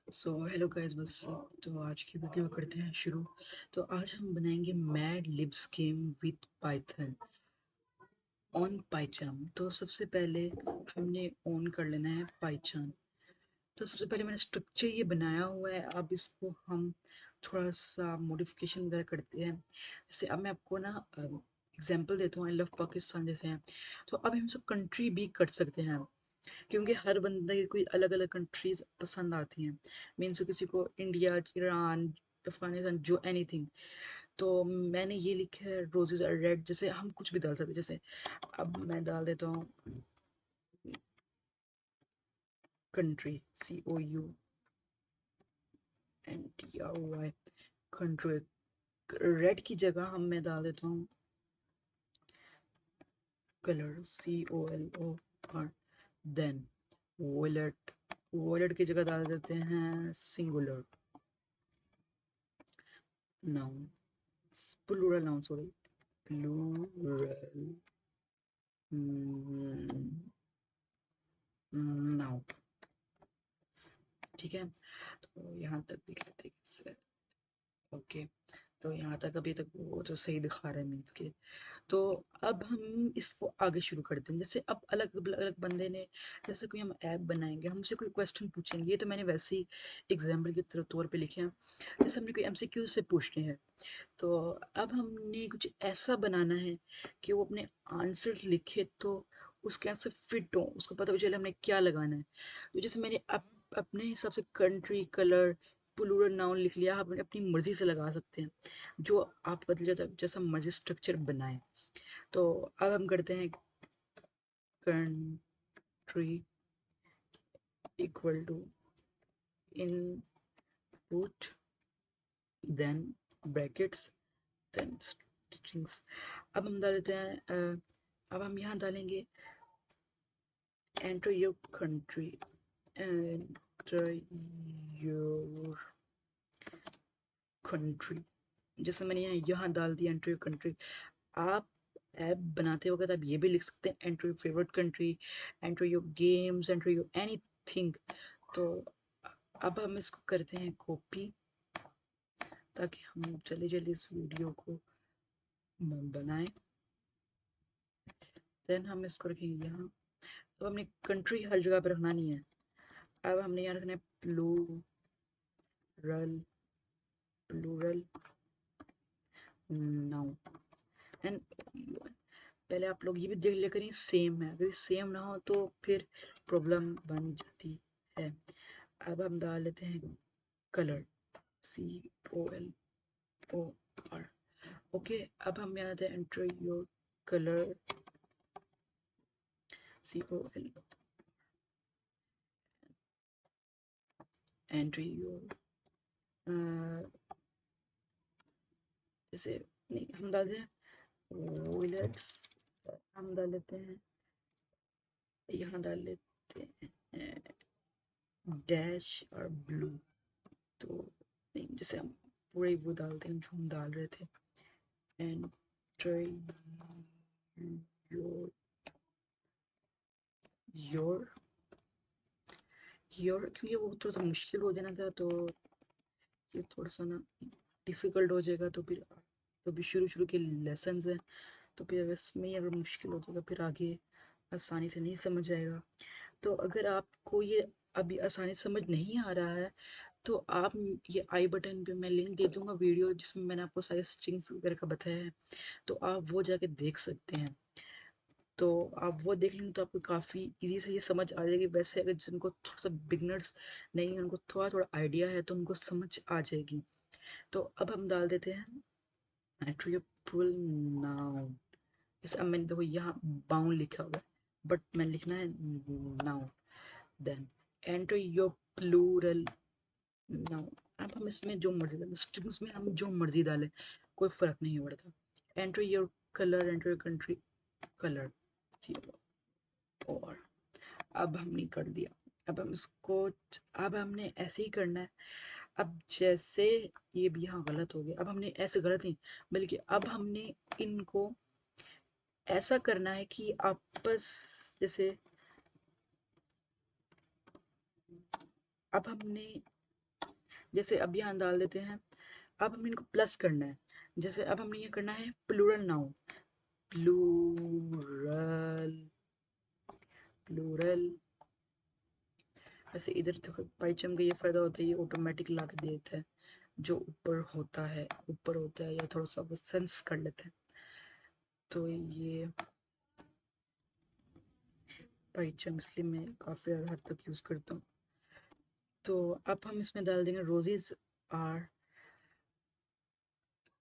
So hello guys, बस तो आज की वीडियो करते हैं शुरू। तो आज हम बनाएंगे Mad Libs game with Python on PyCharm. तो सबसे पहले हमने ऑन कर लेना है पाइचान। तो सबसे पहले मैंने स्ट्रक्चर ये बनाया हुआ है, अब इसको हम थोड़ा सा मॉडिफिकेशन वगैरह करते हैं। जैसे अब मैं आपको ना एग्जांपल देता हूँ, आई लव पाकिस्तान जैसे हैं। तो अब हम सब कंट्री भी कर सकते हैं, क्योंकि हर बंदे की कोई अलग अलग कंट्रीज पसंद आती हैं। मीन्स किसी को इंडिया, ईरान, अफगानिस्तान, जो एनीथिंग। तो मैंने ये लिखा है रोजेज आर रेड। जैसे हम कुछ भी डाल सकते हैं। जैसे अब मैं डाल देता हूँ कंट्री, COUNTRY, कंट्री। रेड की जगह हम मैं डाल देता हूँ colour, COLOR। Then wallet, wallet की जगह डाल देते हैं singular noun, plural noun, sorry, plural noun. ठीक है, तो यहाँ तक देख लेते हैं कैसे। ओके, तो यहाँ तक अभी तक वो तो सही दिखा रहा है मीन्स के। तो अब हम इसको आगे शुरू करते हैं। जैसे अब अलग अलग बंदे ने, जैसे कोई हम ऐप बनाएंगे, हमसे कोई क्वेश्चन पूछेंगे। ये तो मैंने वैसे ही एग्जाम्पल के तौर पे लिखे हैं। जैसे हमने कोई MCQ से पूछने हैं, तो अब हमने कुछ ऐसा बनाना है कि वो अपने आंसर्स लिखे तो उसके आंसर फिट हो, उसको पता भी चले हमने क्या लगाना है। तो जैसे मैंने अपने हिसाब से कंट्री, कलर, प्लूरल नाउन लिख लिया। आप अपनी मर्जी से लगा सकते हैं, जो आप बदल जाता जैसा मर्जी स्ट्रक्चर बनाए। तो अब हम करते हैं country equal to input, then brackets, then strings. अब हम डाल देते हैं अब हम यहाँ डालेंगे enter your country, enter your country। जैसे मैंने यहाँ डाल दिया enter your country। आप ऐप बनाते वक्त आप ये भी लिख सकते हैं enter your favorite country, enter your games, enter your anything। तो अब हम इसको करते हैं कॉपी, ताकि हम जल्दी जल्दी इस वीडियो को बनाएं। देन हम इसको रखेंगे यहाँ। अब हमने कंट्री हर जगह पर रखना नहीं है। अब हमने यहाँ रखना है प्लूरल, प्लूरल नाउन एंड। पहले आप लोग ये भी देख लिया करें सेम है, अगर सेम ना हो तो फिर प्रॉब्लम बन जाती है। अब हम डाल लेते हैं कलर, COLOR। ओके, अब हम यहाँ आते हैं enter your colour, COL, enter your जैसे नहीं हम डालते हैं विलेट्स। हम डाल लेते हैं, यहाँ डाल लेते हैं डैश और ब्लू। तो नहीं, जैसे हम पूरे वो डालते हैं जो हम डाल रहे थे। एंटर योर योर योर, क्योंकि वो थोड़ा सा मुश्किल हो जाना था, तो ये थोड़ा सा ना डिफिकल्ट हो जाएगा। तो फिर तो भी शुरू शुरू के लेसन्स हैं, तो फिर अगर इसमें अगर मुश्किल हो जाएगा फिर आगे आसानी से नहीं समझ आएगा। तो अगर आपको ये अभी आसानी से समझ नहीं आ रहा है, तो आप ये आई बटन पे मैं लिंक दे दूंगा वीडियो, जिसमें मैंने आपको सारे स्ट्रिंग्स वगैरह का बताया है। तो आप वो जाके देख सकते हैं। तो आप वो देख लेंगे तो आपको काफ़ी इजी से ये समझ आ जाएगी। वैसे अगर जिनको थोड़ा सा बिगनर्स नहीं है, उनको थोड़ा थोड़ा आइडिया है, तो उनको समझ आ जाएगी। तो अब हम डाल देते हैं एट्रीब्यूट नाउन। जैसे अब मैंने देखो यहाँ बाउंड लिखा हुआ है, बट मैं लिखना है noun. Then enter your plural noun. अब हम इसमें जो मर्जी डालें, स्ट्रिंग्स में हम जो मर्जी डालें, कोई फर्क नहीं पड़ता। Enter your colour, enter your country, colour, और अब हमने कर दिया। अब हम इसको, अब हमने ऐसे ही करना है। अब जैसे ये भी यहाँ गलत हो गया, अब हमने ऐसे गलत नहीं, बल्कि अब हमने इनको ऐसा करना है कि आपस, जैसे अब हमने जैसे अब यहाँ डाल देते हैं, अब हम इनको प्लस करना है। जैसे अब हमने ये करना है प्लूरल नाउन, प्लूरल, प्लूरल। वैसे इधर तो पाइचम का ये फायदा होता है, ये ऑटोमेटिक ला के दे देता है, जो ऊपर होता है, ऊपर होता है, या थोड़ा सा वो सेंस कर लेते हैं। तो ये पाइचम इसलिए मैं काफ़ी हद तक यूज़ करता हूँ। तो अब हम इसमें डाल देंगे रोजेज आर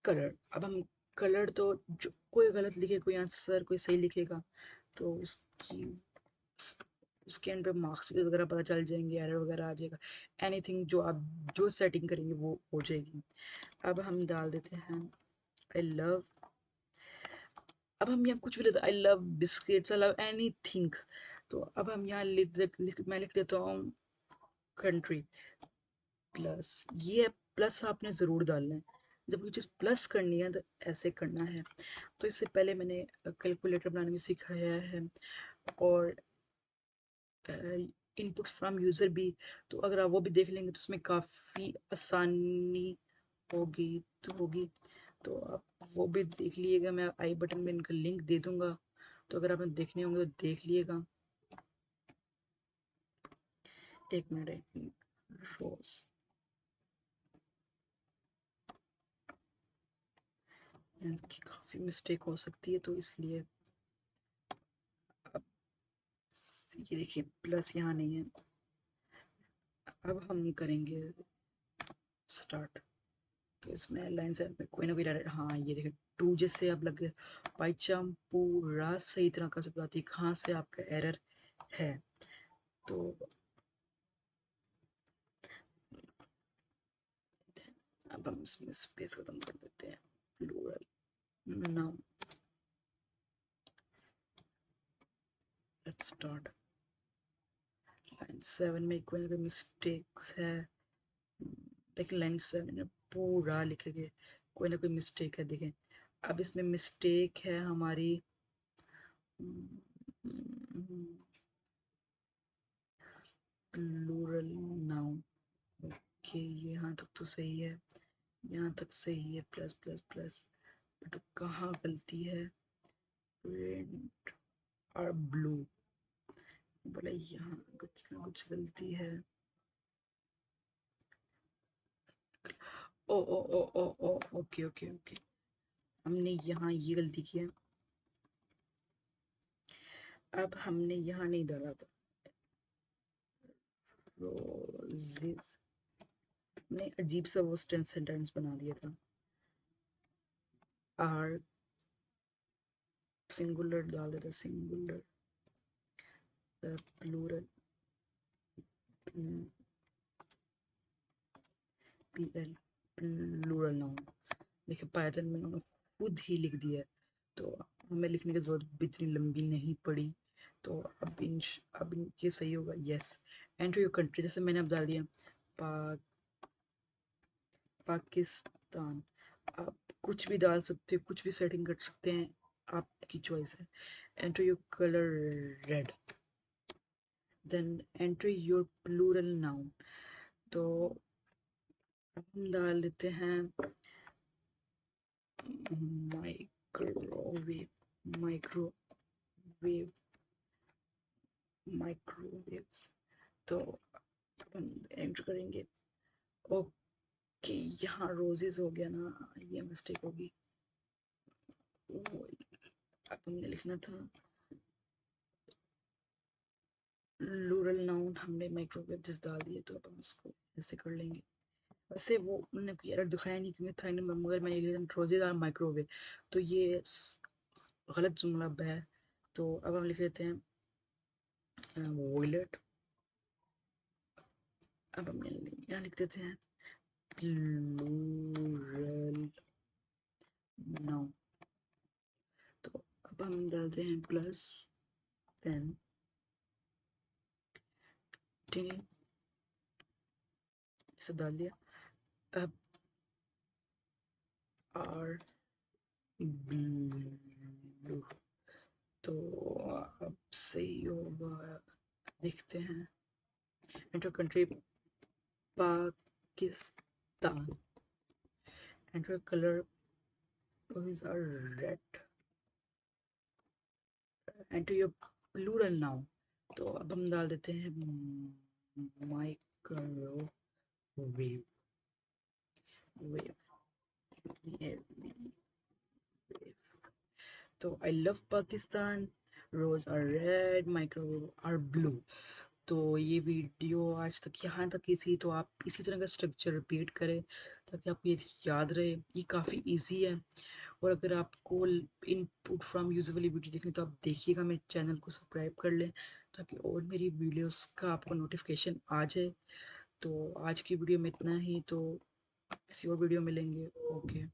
कलर। अब हम कलर तो जो कोई गलत लिखे, कोई आंसर कोई सही लिखेगा तो उसकी उसके एंड पे मार्क्स भी वगैरह पता चल जाएंगे, एरर वगैरह आ जाएगा। एनीथिंग जो आप जो सेटिंग करेंगे वो हो जाएगी। अब हम डाल देते हैं आई लव। अब हम यहाँ कुछ भी लेते, I love biscuits, I love any things. तो अब हम यहाँ मैं लिख देता हूँ कंट्री प्लस। ये प्लस आपने ज़रूर डालना है, जब कोई चीज़ प्लस करनी है तो ऐसे करना है। तो इससे पहले मैंने कैलकुलेटर बनाने में सिखाया है, और इनपुट्स फ्रॉम यूज़र भी। तो अगर आप वो भी देख लेंगे तो उसमें काफ़ी आसानी होगी तो होगी। तो आप वो भी देख लीजिएगा, मैं आई बटन में इनका लिंक दे दूंगा, तो अगर आपने देखने होंगे तो देख लीजिएगा। एक मिनट, रोज की काफ़ी मिस्टेक हो सकती है, तो इसलिए अब ये देखिए प्लस यहाँ नहीं है। अब हम करेंगे स्टार्ट। तो इसमें लाइन से में कोई ना कोई हाँ ये देखिए टू जैसे अब लग गया। पाइचम पूरा सही तरह का सब आती है कहाँ से आपका एरर है। तो अब हम इसमें स्पेस खत्म कर देते हैं, plural noun. Let's start. Line 7 में कोई ना कोई मिस्टेक्स है, देखिए लाइन 7 में पूरा लिखेंगे, कोई ना कोई मिस्टेक है देखें। अब इसमें मिस्टेक है हमारी प्लूरल नाउन। ओके ये यहाँ तक तो सही है, यहाँ तक सही है, प्लस प्लस प्लस। बट कहाँ गलती है, प्रिंट और ब्लू, बोला यहाँ कुछ ना कुछ गलती है। ओ ओ ओ ओ ओ ओके ओके ओके, हमने यहाँ ये गलती की है। अब हमने यहाँ नहीं डाला था रोजेस, हमने अजीब सा वो सेंटेंस बना दिया था। आर सिंगुलर डाल देता, singular plural PL plural noun. देखिए पाइथन में उन्होंने खुद ही लिख दिया है, तो हमें लिखने की जरूरत भी इतनी लंबी नहीं पड़ी। तो अब ये सही होगा। यस, एंटर योर कंट्री, जैसे मैंने अब डाल दिया पा, पाकिस्तान। आप कुछ भी डाल सकते हैं, कुछ भी सेटिंग कर सकते हैं, आपकी चॉइस है। Enter your colour red, then enter your plural noun. तो अब हम डाल देते हैं माइक्रोवेव, माइक्रोवेव, माइक्रोवेव्स। तो अब हम एंटर करेंगे। ओके यहाँ रोजेस हो गया ना, ये मिस्टेक होगी। अब हमने लिखना था लूरल नाउन, हमने माइक्रोवेव जिस डाल दिए, तो अब हम इसको ऐसे कर लेंगे। वैसे वो उन्होंने कोई एरर दिखाया नहीं क्योंकि था नहीं, मगर मैंने लिखा रोजेज और माइक्रोवेव, तो ये गलत जुमला है। तो अब हम लिख लेते हैं वॉयलेट। अब हम यहाँ लिख देते हैं प्लूरल नाउन। तो अब हम डालते हैं प्लस, देन से डाल दिया। अब आर ब्लू, तो अब सही होगा, देखते हैं। Enter country Pakistan. Enter color is red. Enter your plural now. तो अब हम डाल देते हैं माइक्रोवेव वेव। तो I love Pakistan, rose are red, microwave are blue. तो ये वीडियो आज तक यहाँ तक ही थी, तो आप इसी तरह का स्ट्रक्चर रिपीट करें ताकि आपको ये याद रहे। ये काफ़ी इजी है, और अगर आपको इनपुट फ्रॉम यूजुअली वीडियो देखनी तो आप देखिएगा, मेरे चैनल को सब्सक्राइब कर लें ताकि और मेरी वीडियोस का आपको नोटिफिकेशन आ जाए। तो आज की वीडियो में इतना ही, तो किसी और वीडियो मिलेंगे। ओके।